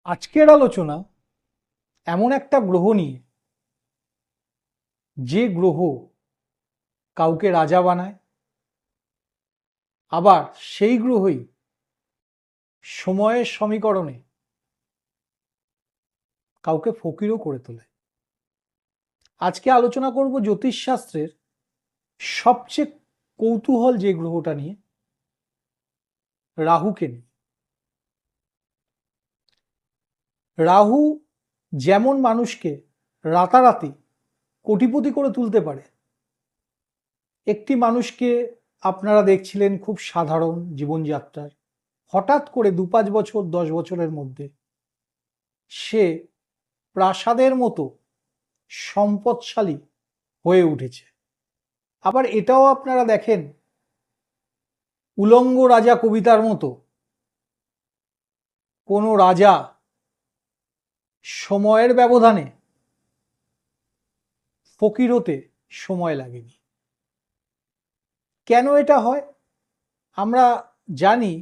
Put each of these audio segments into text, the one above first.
আজকের আলোচনা এমন একটা গ্রহ নিয়ে, যে গ্রহ কাউকে রাজা বানায়, আবার সেই গ্রহই সময়ের সমীকরণে কাউকে ফকিরও করে তোলে। আজকে আলোচনা করব জ্যোতিষশাস্ত্রের সবচেয়ে কৌতূহল যে গ্রহটা নিয়ে, রাহুকে নিয়ে। রাহু যেমন মানুষকে রাতারাতি কোটিপতি করে তুলতে পারে, একটি মানুষকে আপনারা দেখছিলেন খুব সাধারণ জীবনযাত্রার, হঠাৎ করে 2-5 বছর 10 বছরের মধ্যে সে প্রাসাদের মতো সম্পদশালী হয়ে উঠেছে। আবার এটাও আপনারা দেখেন উলঙ্গ রাজা কবিতার মতো, কোনো রাজা সময়ের ব্যবধানে ফকির হতে সময় লাগেনি। কেন এটা হয়? আমরা জানি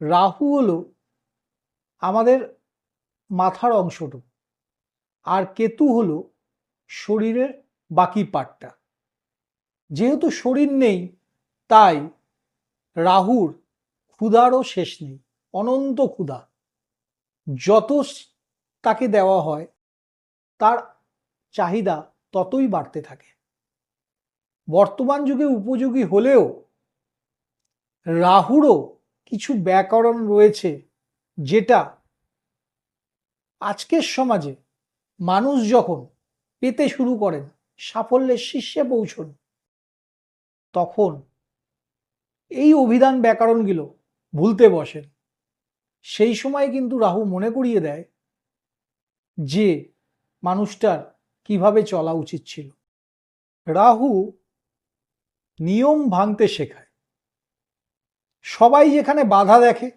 রাহু হলো আমাদের মাথার অংশটুকু, আর কেতু হলো শরীরের বাকি পার্টটা। যেহেতু শরীর নেই, তাই রাহুর ক্ষুধারও শেষ নেই, অনন্ত ক্ষুধা। যত তাকে দেওয়া হয় তার চাহিদা ততই বাড়তে থাকে। বর্তমান যুগে উপযোগী হলেও রাহুরও কিছু ব্যাকরণ রয়েছে, যেটা আজকের সমাজে মানুষ যখন পেতে শুরু করেন, সাফল্যের শীর্ষে পৌঁছন, তখন এই অভিধান ব্যাকরণগুলো ভুলতে বসেন। সেই সময় কিন্তু রাহু মনে করিয়ে দেয় যে মানুষটার কিভাবে চলা উচিত ছিল। রাহু নিয়ম ভাঙতে শেখায়। সবাই যেখানে বাধা দেখে,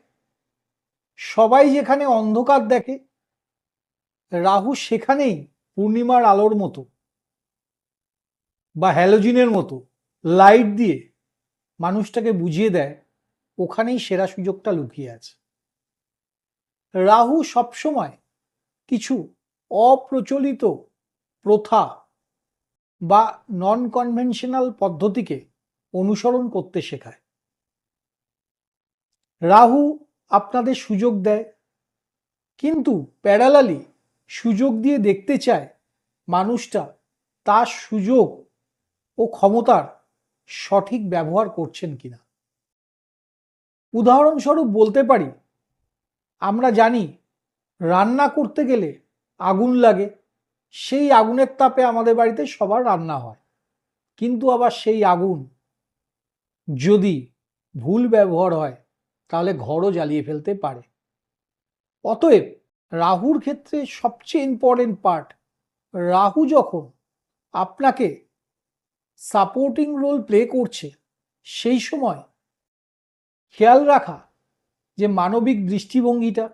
সবাই যেখানে অন্ধকার দেখে, রাহু সেখানেই পূর্ণিমার আলোর মতো বা হ্যালোজিনের মতো লাইট দিয়ে মানুষটাকে বুঝিয়ে দেয় ওখানেই সেরা সুযোগটা লুকিয়ে আছে। রাহু সবসময় কিছু অপ্রচলিত প্রথা বা নন কনভেনশনাল পদ্ধতিকে অনুসরণ করতে শেখায়। রাহু আপনাদের সুযোগ দেয়, কিন্তু প্যারালালি সুযোগ দিয়ে দেখতে চায় মানুষটা তার সুযোগ ও ক্ষমতার সঠিক ব্যবহার করছেন কিনা। উদাহরণস্বরূপ বলতে পারি, আমরা জানি রান্না করতে গেলে আগুন লাগে, সেই আগুনের তাপে আমাদের বাড়িতে সবার রান্না হয়। কিন্তু আবার সেই আগুন যদি ভুল ব্যবহার হয়, তাহলে ঘরও জ্বালিয়ে ফেলতে পারে। অতএব রাহুর ক্ষেত্রে সবচেয়ে ইম্পর্টেন্ট পার্ট, রাহু যখন আপনাকে সাপোর্টিং রোল প্লে করছে, সেই সময় খেয়াল রাখা যে মানবিক দৃষ্টিভঙ্গিটা,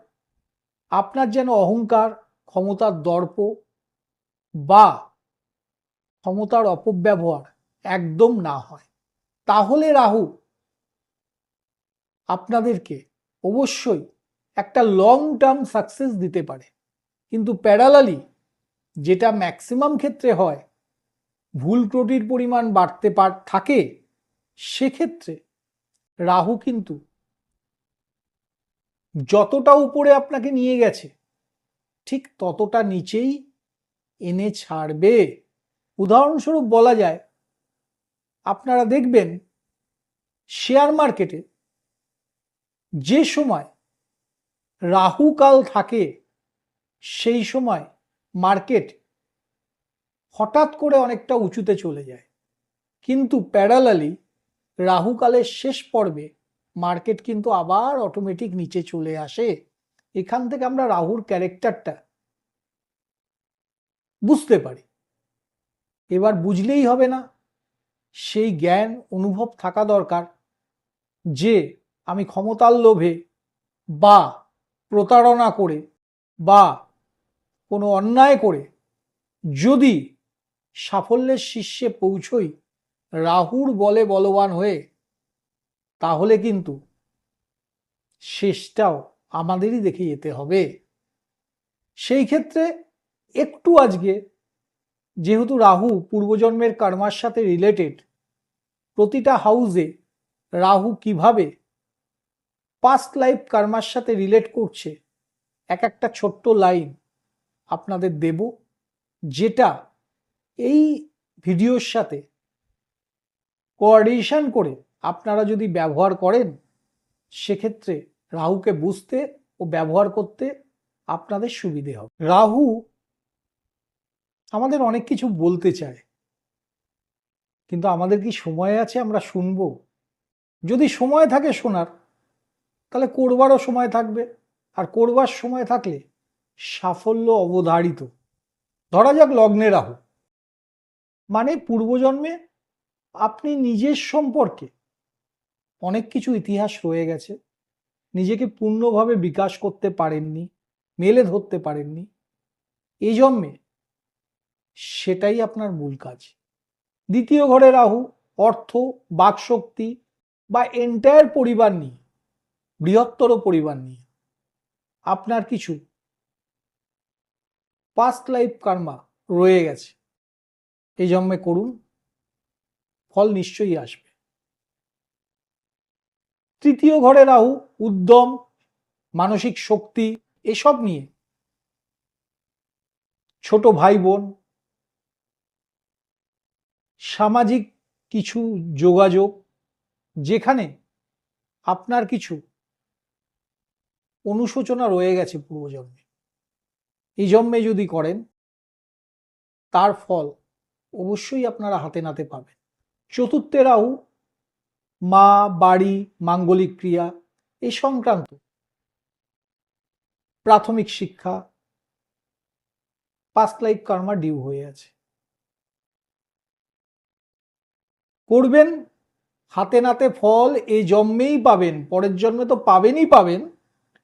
আপনার যেন অহংকার, ক্ষমতার দর্প বা ক্ষমতার অপব্যবহার একদম না হয়। তাহলে রাহু আপনাদেরকে অবশ্যই একটা লং টার্ম সাকসেস দিতে পারে। কিন্তু প্যারালালি যেটা ম্যাক্সিমাম ক্ষেত্রে হয়, ভুল ত্রুটির পরিমাণ বাড়তে থাকে, সেক্ষেত্রে রাহু কিন্তু যতটা উপরে আপনাকে নিয়ে গেছে, ঠিক ততটা নিচেই এনে ছাড়বে। উদাহরণস্বরূপ বলা যায়, আপনারা দেখবেন শেয়ার মার্কেটে যে সময় রাহু কাল থাকে, সেই সময় মার্কেট হঠাৎ করে অনেকটা উঁচুতে চলে যায়। কিন্তু প্যারালালি রাহুকালের শেষ পর্বে মার্কেট কিন্তু আবার অটোমেটিক নিচে চলে আসে। এখান থেকে আমরা রাহুর ক্যারেক্টারটা বুঝতে পারি। এবার বুঝলেই হবে না, সেই জ্ঞান অনুভব থাকা দরকার যে আমি ক্ষমতার লোভে বা প্রতারণা করে বা কোনো অন্যায় করে যদি সাফল্যের শীর্ষে পৌঁছই রাহুর বলে বলবান হয়ে, তাহলে কিন্তু শেষটাও আমাদেরই দেখে যেতে হবে। সেই ক্ষেত্রে একটু আজকে যেহেতু রাহু পূর্বজন্মের কর্মার সাথে রিলেটেড, প্রতিটা হাউসে রাহু কিভাবে পাস্ট লাইফ কর্মার সাথে রিলেট করছে এক একটা ছোট্ট লাইন আপনাদের দেব, যেটা এই ভিডিওর সাথে কোঅর্ডিনেশন করে আপনারা যদি ব্যবহার করেন, সেক্ষেত্রে রাহুকে বুঝতে ও ব্যবহার করতে আপনাদের সুবিধে হবে। রাহু আমাদের অনেক কিছু বলতে চায়, কিন্তু আমাদের কি সময় আছে আমরা শুনবো? যদি সময় থাকে শোনার, তাহলে করবারও সময় থাকবে, আর করবার সময় থাকলে সাফল্য অবধারিত। ধরা যাক লগ্নে রাহু, মানে পূর্বজন্মে আপনি নিজের সম্পর্কে অনেক কিছু ইতিহাস রয়ে গেছে, নিজেকে পূর্ণভাবে বিকাশ করতে পারেননি, মেলে ধরতে পারেননি। এই জন্মে সেটাই আপনার মূল কাজ। দ্বিতীয় ঘরে রাহু অর্থ, বাকশক্তি বা এন্টায়ার পরিবার নিয়ে, বৃহত্তর পরিবার নিয়ে আপনার কিছু পাস্ট লাইফ কর্মা রয়ে গেছে। এই জন্মে করুন, ফল নিশ্চয়ই আসবে। তৃতীয় ঘরে রাহু উদ্যম, মানসিক শক্তি এসব নিয়ে, ছোট ভাই বোন, সামাজিক কিছু যোগাযোগ, যেখানে আপনার কিছু অনুশোচনা রয়ে গেছে পূর্বজন্মে, এই জন্মে যদি করেন তার ফল অবশ্যই আপনারা হাতে নাতে পাবেন। চতুর্থে রাহু মা, বাড়ি, মাঙ্গলিক ক্রিয়া এ সংক্রান্ত প্রাথমিক শিক্ষা, পাস্ট লাইফ কর্মা ডিউ হয়ে আছে। করবেন, হাতে নাতে ফল এই জন্মেই পাবেন, পরের জন্মে তো পাবেনই পাবেন,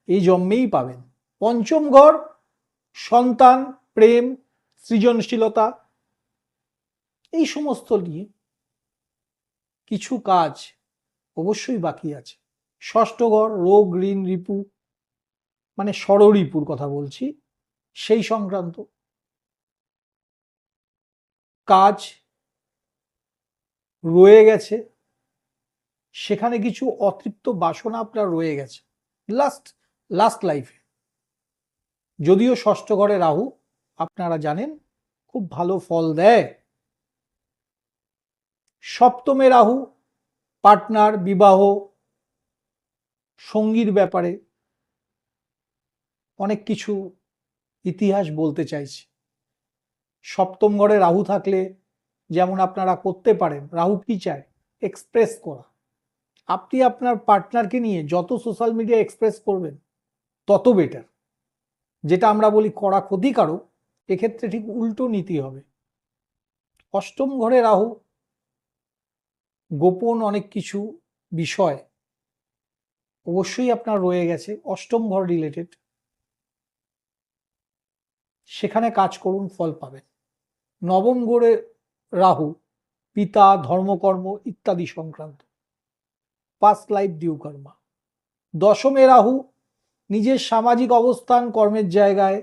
এই জন্মেই পাবেন। পঞ্চম ঘর সন্তান, প্রেম, সৃজনশীলতা এই সমস্ত নিয়ে কিছু কাজ অবশ্যই বাকি আছে। ষষ্ঠ ঘর রোগ, ঋণ, রিপু, মানে ষড়রিপুর কথা বলছি, সেই সংক্রান্ত কাজ রয়ে গেছে। সেখানে কিছু অতৃপ্ত বাসনা আপনার রয়ে গেছে লাস্ট লাইফে। যদিও ষষ্ঠ ঘরে রাহু আপনারা জানেন খুব ভালো ফল দেয়। সপ্তমে রাহু পার্টনার, বিবাহ, সঙ্গীর ব্যাপারে অনেক কিছু ইতিহাস বলতে চাইছে। সপ্তম ঘরে রাহু থাকলে যেমন আপনারা করতে পারেন, রাহু কি চায়? এক্সপ্রেস করা। আপনি আপনার পার্টনারকে নিয়ে যত সোশ্যাল মিডিয়া এক্সপ্রেস করবেন তত বেটার। যেটা আমরা বলি করা ক্ষতিকারক, এক্ষেত্রে ঠিক উল্টো নীতি হবে। অষ্টম ঘরে রাহু গোপন অনেক কিছু বিষয় অবশ্যই আপনার রয়ে গেছে অষ্টম ঘর রিলেটেড, সেখানে কাজ করুন, ফল পাবেন। নবম ঘরে রাহু পিতা, ধর্মকর্ম ইত্যাদি সংক্রান্ত পাস্ট লাইফ ডিউ কর্মা। দশমে রাহু নিজের সামাজিক অবস্থান, কর্মের জায়গায়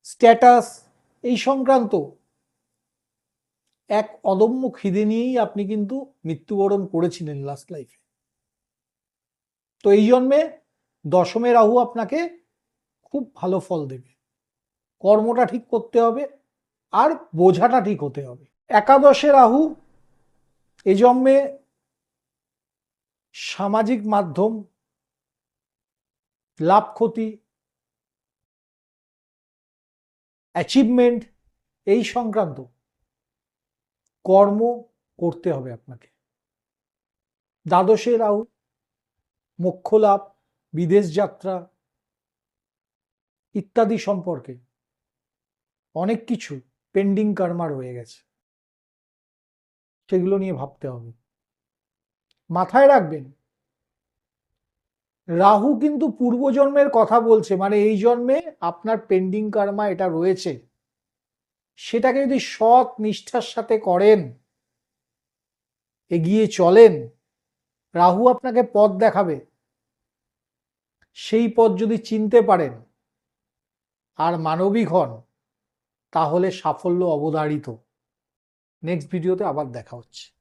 স্ট্যাটাস এই সংক্রান্ত এক অদম্য খিদে নিয়েই আপনি কিন্তু মৃত্যুবরণ করেছিলেন লাস্ট লাইফে। তো এই জন্মে দশমে রাহু আপনাকে খুব ভালো ফল দেবে। কর্মটা ঠিক করতে হবে আর বোঝাটা ঠিক হতে হবে। একাদশে রাহু এই জন্মে সামাজিক মাধ্যম, লাভ ক্ষতি, অ্যাচিভমেন্ট এই সংক্রান্ত কর্ম করতে হবে আপনাকে। দ্বাদশে রাহু মোক্ষ লাভ, বিদেশ যাত্রা ইত্যাদি সম্পর্কে অনেক কিছু পেন্ডিং কর্মা রয়ে গেছে, সেগুলো নিয়ে ভাবতে হবে। মাথায় রাখবেন রাহু কিন্তু পূর্বজন্মের কথা বলছে, মানে এই জন্মে আপনার পেন্ডিং কর্মা এটা রয়েছে, সেটাকে যদি সৎ নিষ্ঠার সাথে করেন, এগিয়ে চলেন, রাহু আপনাকে পথ দেখাবে। সেই পথ যদি চিনতে পারেন, আর মানবিক হন, তাহলে সাফল্য অবধারিত। নেক্সট ভিডিওতে আবার দেখা হচ্ছে।